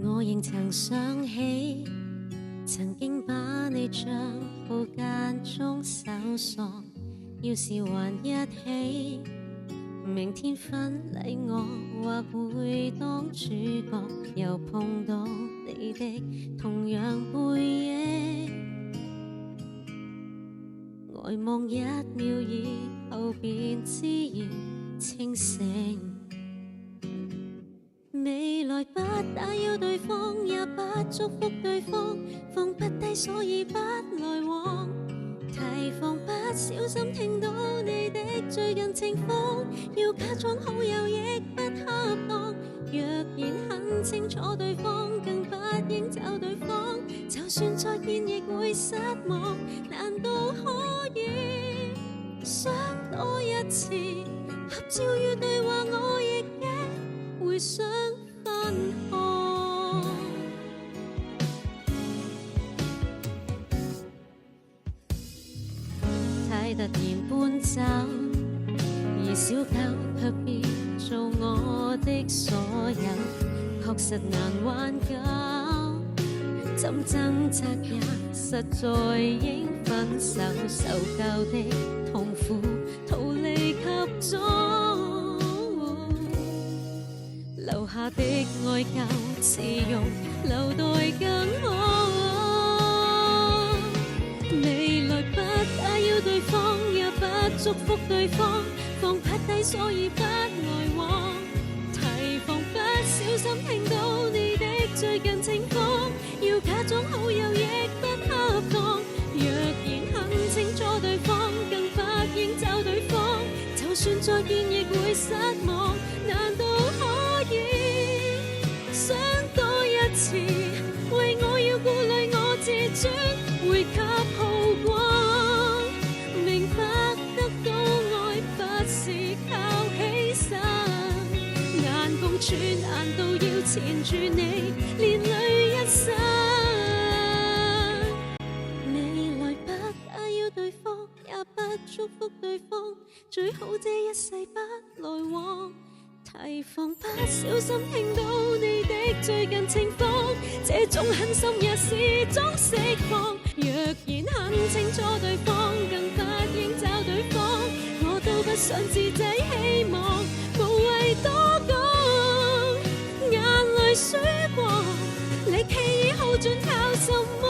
我仍曾想起，曾經把你帳號間中搜索，要是還一起，明天婚禮我或會當主角，又碰到你的同樣背影，呆望一秒以後便自然清醒。未來不打擾對方，也不祝福對方，放不低所以不來往，提防不小心聽到你的最近情況，要假裝好友亦不恰當，若然很清楚對方，更不應找對方，就算再見亦會失望，難道可以想多一次，合照與對話我亦驚會想分開。太突然搬走，而小狗卻變做我的所有，確實難挽救，怎掙扎也實在應分手，受夠的痛苦逃離及中，留下的愛舊自用，留待更好。未來不打擾對方，也不祝福對方，放不低所以不來往，提防不小心聽到你的最近情況，要假裝好友亦不恰當，若然很清楚對方，更不應找對方，就算再見亦會失望，難道可以想多一次，為我要顧慮我自尊，會給好過，明白得到愛不是靠犧牲，難共處難道要纏住你連累一生，未來不打擾對方，也不祝福對方，最好這一世不來往，提防不小心聽到你的最近情況，這種狠心也是種釋放，若然很清楚對方，更不應找對方，我都不想自制希望，無謂多講，眼淚水過，力氣已耗盡，靠什麼